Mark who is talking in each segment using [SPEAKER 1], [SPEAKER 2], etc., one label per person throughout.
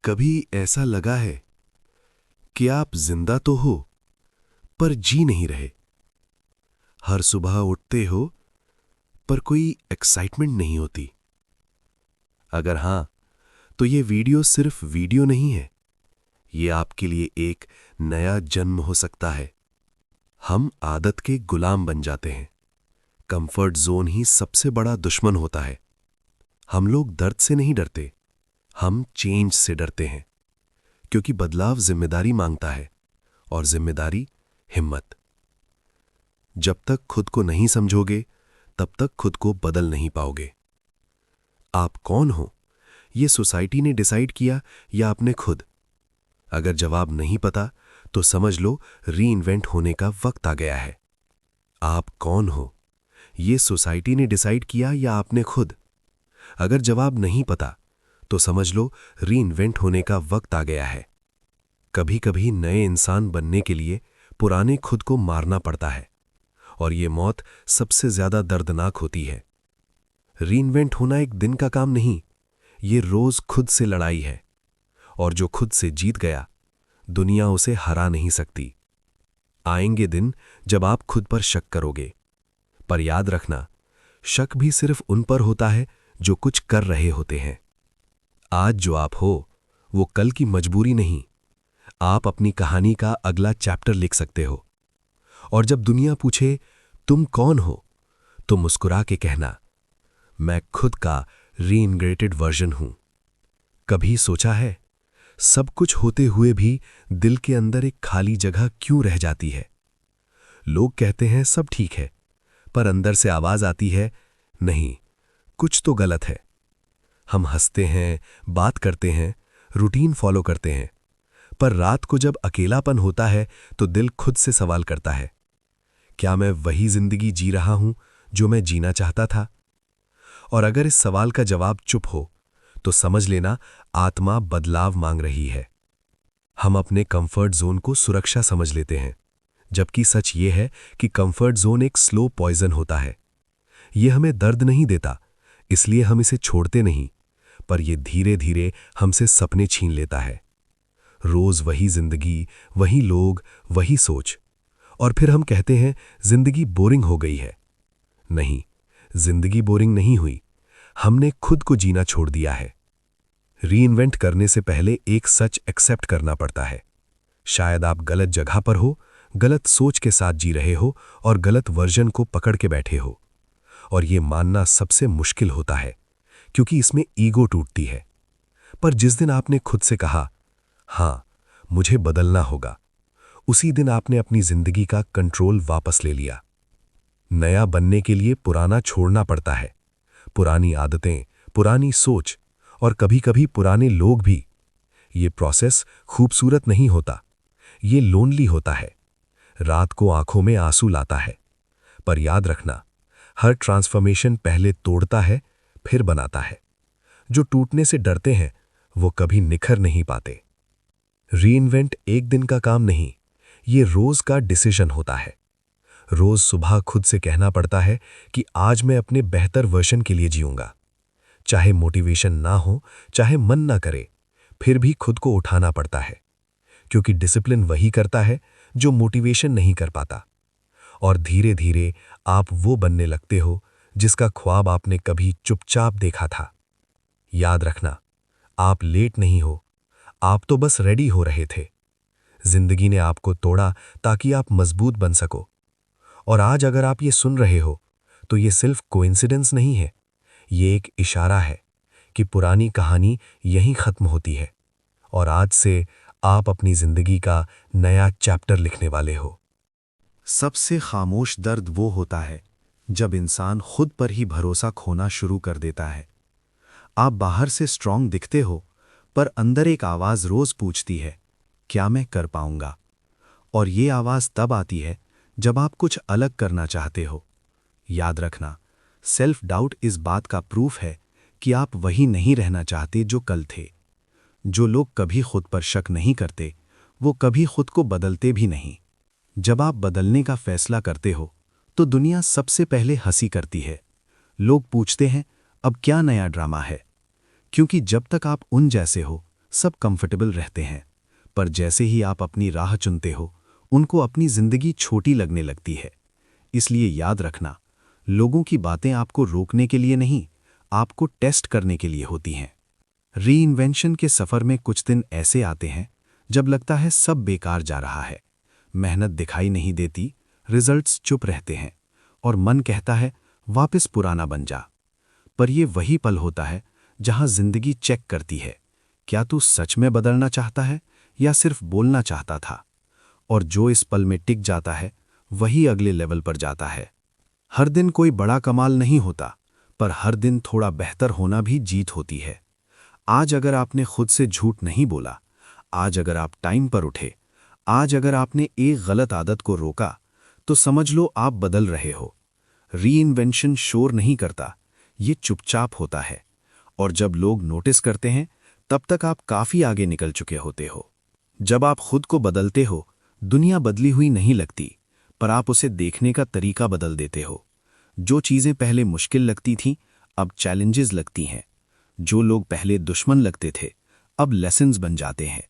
[SPEAKER 1] कभी ऐसा लगा है कि आप जिंदा तो हो पर जी नहीं रहे। हर सुबह उठते हो पर कोई एक्साइटमेंट नहीं होती। अगर हां, तो ये वीडियो सिर्फ वीडियो नहीं है, ये आपके लिए एक नया जन्म हो सकता है। हम आदत के गुलाम बन जाते हैं। कंफर्ट जोन ही सबसे बड़ा दुश्मन होता है। हम लोग दर्द से नहीं डरते, हम चेंज से डरते हैं, क्योंकि बदलाव जिम्मेदारी मांगता है और जिम्मेदारी हिम्मत। जब तक खुद को नहीं समझोगे तब तक खुद को बदल नहीं पाओगे। आप कौन हो, ये सोसाइटी ने डिसाइड किया या आपने खुद? अगर जवाब नहीं पता तो समझ लो रीइन्वेंट होने का वक्त आ गया है। आप कौन हो, ये सोसाइटी ने डिसाइड किया या आपने खुद? अगर जवाब नहीं पता तो समझ लो रीइन्वेंट होने का वक्त आ गया है। कभी कभी नए इंसान बनने के लिए पुराने खुद को मारना पड़ता है, और ये मौत सबसे ज्यादा दर्दनाक होती है। रीइन्वेंट होना एक दिन का काम नहीं, ये रोज खुद से लड़ाई है, और जो खुद से जीत गया दुनिया उसे हरा नहीं सकती। आएंगे दिन जब आप खुद पर शक करोगे, पर याद रखना, शक भी सिर्फ उन पर होता है जो कुछ कर रहे होते हैं। आज जो आप हो वो कल की मजबूरी नहीं, आप अपनी कहानी का अगला चैप्टर लिख सकते हो। और जब दुनिया पूछे तुम कौन हो, तो मुस्कुरा के कहना, मैं खुद का रीइन्ग्रेटेड वर्जन हूं। कभी सोचा है, सब कुछ होते हुए भी दिल के अंदर एक खाली जगह क्यों रह जाती है? लोग कहते हैं सब ठीक है, पर अंदर से आवाज आती है, नहीं, कुछ तो गलत है। हम हंसते हैं, बात करते हैं, रूटीन फॉलो करते हैं, पर रात को जब अकेलापन होता है तो दिल खुद से सवाल करता है, क्या मैं वही जिंदगी जी रहा हूं जो मैं जीना चाहता था? और अगर इस सवाल का जवाब चुप हो तो समझ लेना आत्मा बदलाव मांग रही है। हम अपने कंफर्ट जोन को सुरक्षा समझ लेते हैं, जबकि सच ये है कि कंफर्ट जोन एक स्लो पॉइजन होता है। ये हमें दर्द नहीं देता, इसलिए हम इसे छोड़ते नहीं, पर यह धीरे धीरे हमसे सपने छीन लेता है। रोज वही जिंदगी, वही लोग, वही सोच, और फिर हम कहते हैं जिंदगी बोरिंग हो गई है। नहीं, जिंदगी बोरिंग नहीं हुई, हमने खुद को जीना छोड़ दिया है। रीइन्वेंट करने से पहले एक सच एक्सेप्ट करना पड़ता है। शायद आप गलत जगह पर हो, गलत सोच के साथ जी रहे हो और गलत वर्जन को पकड़ के बैठे हो। और ये मानना सबसे मुश्किल होता है, क्योंकि इसमें ईगो टूटती है। पर जिस दिन आपने खुद से कहा, हां, मुझे बदलना होगा, उसी दिन आपने अपनी जिंदगी का कंट्रोल वापस ले लिया। नया बनने के लिए पुराना छोड़ना पड़ता है, पुरानी आदतें, पुरानी सोच और कभी-कभी पुराने लोग भी। ये प्रोसेस खूबसूरत नहीं होता, ये लोनली होता है, रात को आंखों में आंसू लाता है। पर याद रखना, हर ट्रांसफॉर्मेशन पहले तोड़ता है, फिर बनाता है। जो टूटने से डरते हैं वो कभी निखर नहीं पाते। रीइन्वेंट एक दिन का काम नहीं, ये रोज का डिसीजन होता है। रोज सुबह खुद से कहना पड़ता है कि आज मैं अपने बेहतर वर्जन के लिए जीऊंगा। चाहे मोटिवेशन ना हो, चाहे मन ना करे, फिर भी खुद को उठाना पड़ता है, क्योंकि डिसिप्लिन वही करता है जो मोटिवेशन नहीं कर पाता। और धीरे धीरे आप वो बनने लगते हो जिसका ख्वाब आपने कभी चुपचाप देखा था। याद रखना, आप लेट नहीं हो, आप तो बस रेडी हो रहे थे। जिंदगी ने आपको तोड़ा ताकि आप मजबूत बन सको। और आज अगर आप ये सुन रहे हो तो ये सिर्फ कोइंसिडेंस नहीं है, ये एक इशारा है कि पुरानी कहानी यहीं खत्म होती है और आज से आप अपनी जिंदगी का नया चैप्टर लिखने वाले हो।
[SPEAKER 2] सबसे खामोश दर्द वो होता है जब इंसान खुद पर ही भरोसा खोना शुरू कर देता है। आप बाहर से स्ट्रांग दिखते हो, पर अंदर एक आवाज रोज पूछती है, क्या मैं कर पाऊंगा? और ये आवाज तब आती है जब आप कुछ अलग करना चाहते हो। याद रखना, सेल्फ डाउट इस बात का प्रूफ है कि आप वही नहीं रहना चाहते जो कल थे। जो लोग कभी खुद पर शक नहीं करते, वो कभी खुद को बदलते भी नहीं। जब आप बदलने का फैसला करते हो तो दुनिया सबसे पहले हंसी करती है। लोग पूछते हैं, अब क्या नया ड्रामा है? क्योंकि जब तक आप उन जैसे हो सब कंफर्टेबल रहते हैं, पर जैसे ही आप अपनी राह चुनते हो, उनको अपनी जिंदगी छोटी लगने लगती है। इसलिए याद रखना, लोगों की बातें आपको रोकने के लिए नहीं, आपको टेस्ट करने के लिए होती हैं। रीइन्वेंशन के सफ़र में कुछ दिन ऐसे आते हैं जब लगता है सब बेकार जा रहा है, मेहनत दिखाई नहीं देती, रिजल्ट्स चुप रहते हैं और मन कहता है वापस पुराना बन जा। पर यह वही पल होता है जहां जिंदगी चेक करती है, क्या तू सच में बदलना चाहता है या सिर्फ बोलना चाहता था। और जो इस पल में टिक जाता है वही अगले लेवल पर जाता है। हर दिन कोई बड़ा कमाल नहीं होता, पर हर दिन थोड़ा बेहतर होना भी जीत होती है। आज अगर आपने खुद से झूठ नहीं बोला, आज अगर आप टाइम पर उठे, आज अगर आपने एक गलत आदत को रोका, तो समझ लो आप बदल रहे हो। रीइन्वेंशन शोर नहीं करता, ये चुपचाप होता है, और जब लोग नोटिस करते हैं तब तक आप काफी आगे निकल चुके होते हो। जब आप खुद को बदलते हो, दुनिया बदली हुई नहीं लगती, पर आप उसे देखने का तरीका बदल देते हो। जो चीजें पहले मुश्किल लगती थीं, अब चैलेंजेस लगती हैं। जो लोग पहले दुश्मन लगते थे, अब लेसन्स बन जाते हैं।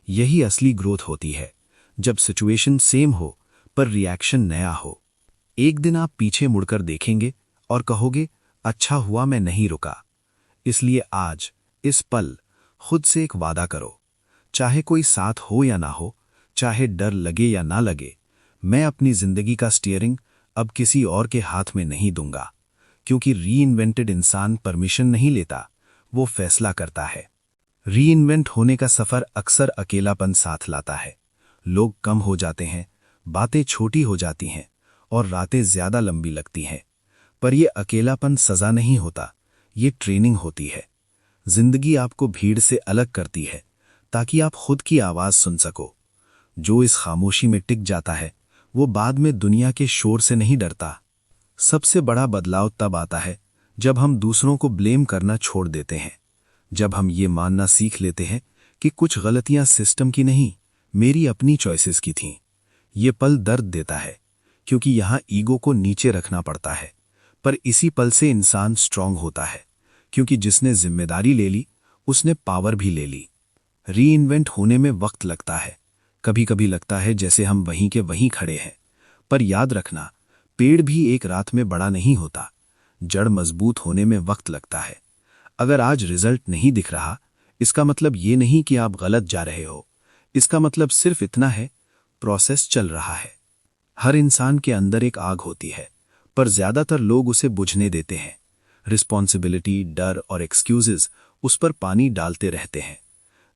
[SPEAKER 2] यही असली ग्रोथ होती है, जब सिचुएशन सेम हो पर रिएक्शन नया हो। एक दिन आप पीछे मुड़कर देखेंगे और कहोगे, अच्छा हुआ मैं नहीं रुका। इसलिए आज, इस पल, खुद से एक वादा करो, चाहे कोई साथ हो या ना हो, चाहे डर लगे या ना लगे, मैं अपनी जिंदगी का स्टीयरिंग अब किसी और के हाथ में नहीं दूंगा। क्योंकि रीइन्वेंटेड इंसान परमिशन नहीं लेता, वो फैसला करता है। रीइन्वेंट होने का सफर अक्सर अकेलापन साथ लाता है। लोग कम हो जाते हैं, बातें छोटी हो जाती हैं और रातें ज्यादा लंबी लगती हैं। पर यह अकेलापन सजा नहीं होता, ये ट्रेनिंग होती है। जिंदगी आपको भीड़ से अलग करती है ताकि आप खुद की आवाज सुन सको। जो इस खामोशी में टिक जाता है, वो बाद में दुनिया के शोर से नहीं डरता। सबसे बड़ा बदलाव तब आता है जब हम दूसरों को ब्लेम करना छोड़ देते हैं, जब हम ये मानना सीख लेते हैं कि कुछ गलतियां सिस्टम की नहीं, मेरी अपनी चॉइसेस की थीं। ये पल दर्द देता है, क्योंकि यहां ईगो को नीचे रखना पड़ता है, पर इसी पल से इंसान स्ट्रांग होता है, क्योंकि जिसने जिम्मेदारी ले ली, उसने पावर भी ले ली। रीइन्वेंट होने में वक्त लगता है, कभी कभी लगता है जैसे हम वहीं के वहीं खड़े हैं। पर याद रखना, पेड़ भी एक रात में बड़ा नहीं होता, जड़ मजबूत होने में वक्त लगता है। अगर आज रिजल्ट नहीं दिख रहा, इसका मतलब ये नहीं कि आप गलत जा रहे हो, इसका मतलब सिर्फ इतना है, प्रोसेस चल रहा है। हर इंसान के अंदर एक आग होती है, पर ज्यादातर लोग उसे बुझने देते हैं। रिस्पॉन्सिबिलिटी, डर और एक्सक्यूजेस उस पर पानी डालते रहते हैं।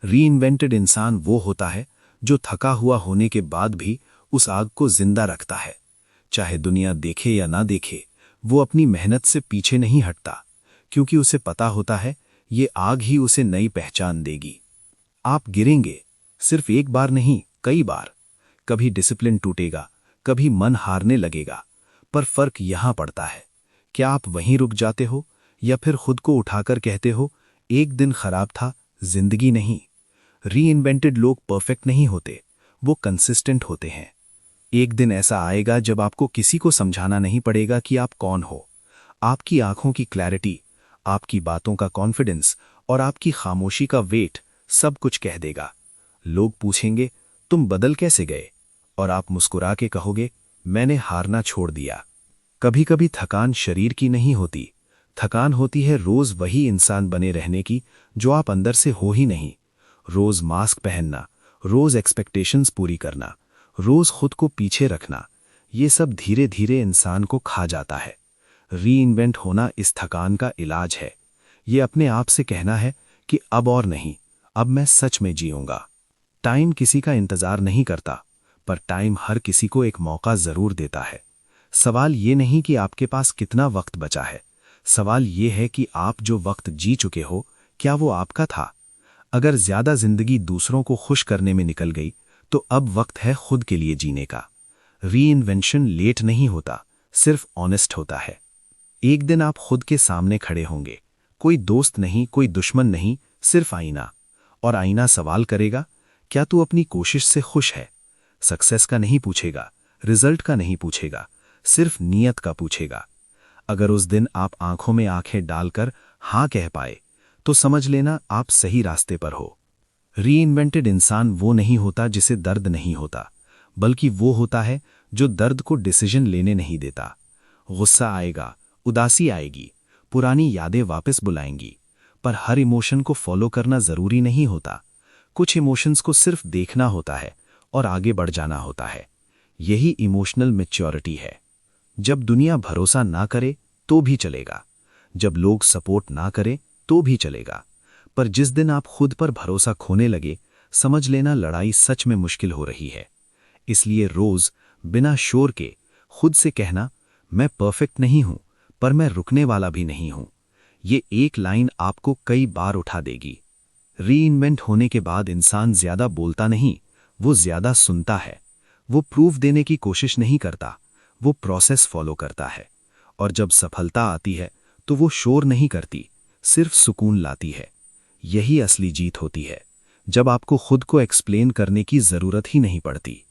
[SPEAKER 2] रीइन्वेंटेड इंसान वो होता है जो थका हुआ होने के बाद भी उस आग को जिंदा रखता है। चाहे दुनिया देखे या ना देखे, वो अपनी मेहनत से पीछे नहीं हटता, क्योंकि उसे पता होता है ये आग ही उसे नई पहचान देगी। आप गिरेंगे, सिर्फ एक बार नहीं, कई बार। कभी डिसिप्लिन टूटेगा, कभी मन हारने लगेगा, पर फर्क यहां पड़ता है, क्या आप वहीं रुक जाते हो या फिर खुद को उठाकर कहते हो, एक दिन खराब था, जिंदगी नहीं। रीइन्वेंटेड लोग परफेक्ट नहीं होते, वो कंसिस्टेंट होते हैं। एक दिन ऐसा आएगा जब आपको किसी को समझाना नहीं पड़ेगा कि आप कौन हो। आपकी आंखों की क्लैरिटी, आपकी बातों का कॉन्फिडेंस और आपकी खामोशी का वेट सब कुछ कह देगा। लोग पूछेंगे, तुम बदल कैसे गए? और आप मुस्कुरा के कहोगे, मैंने हारना छोड़ दिया। कभी कभी थकान शरीर की नहीं होती, थकान होती है रोज वही इंसान बने रहने की जो आप अंदर से हो ही नहीं। रोज मास्क पहनना, रोज एक्सपेक्टेशंस पूरी करना, रोज खुद को पीछे रखना, ये सब धीरे धीरे इंसान को खा जाता है। रीइन्वेंट होना इस थकान का इलाज है। ये अपने आप से कहना है कि अब और नहीं, अब मैं सच में जीऊंगा। टाइम किसी का इंतजार नहीं करता, पर टाइम हर किसी को एक मौका जरूर देता है। सवाल ये नहीं कि आपके पास कितना वक्त बचा है, सवाल ये है कि आप जो वक्त जी चुके हो, क्या वो आपका था? अगर ज्यादा जिंदगी दूसरों को खुश करने में निकल गई, तो अब वक्त है खुद के लिए जीने का। रीइन्वेंशन लेट नहीं होता, सिर्फ ऑनेस्ट होता है। एक दिन आप खुद के सामने खड़े होंगे, कोई दोस्त नहीं, कोई दुश्मन नहीं, सिर्फ आईना। और आईना सवाल करेगा, क्या तू अपनी कोशिश से खुश है? सक्सेस का नहीं पूछेगा, रिजल्ट का नहीं पूछेगा, सिर्फ नीयत का पूछेगा। अगर उस दिन आप आंखों में आंखें डालकर हाँ कह पाए, तो समझ लेना आप सही रास्ते पर हो। रीइन्वेंटेड इंसान वो नहीं होता जिसे दर्द नहीं होता, बल्कि वो होता है जो दर्द को डिसीजन लेने नहीं देता। गुस्सा आएगा, उदासी आएगी, पुरानी यादें वापस बुलाएंगी, पर हर इमोशन को फॉलो करना जरूरी नहीं होता। कुछ इमोशंस को सिर्फ देखना होता है और आगे बढ़ जाना होता है। यही इमोशनल मैच्योरिटी है। जब दुनिया भरोसा ना करे तो भी चलेगा, जब लोग सपोर्ट ना करें तो भी चलेगा, पर जिस दिन आप खुद पर भरोसा खोने लगे, समझ लेना लड़ाई सच में मुश्किल हो रही है। इसलिए रोज बिना शोर के खुद से कहना, मैं परफेक्ट नहीं हूं, पर मैं रुकने वाला भी नहीं हूं, ये एक लाइन आपको कई बार उठा देगी। रीइन्वेंट होने के बाद इंसान ज्यादा बोलता नहीं, वो ज्यादा सुनता है। वो प्रूफ देने की कोशिश नहीं करता, वो प्रोसेस फॉलो करता है। और जब सफलता आती है तो वो शोर नहीं करती, सिर्फ सुकून लाती है। यही असली जीत होती है, जब आपको खुद को एक्सप्लेन करने की जरूरत ही नहीं पड़ती।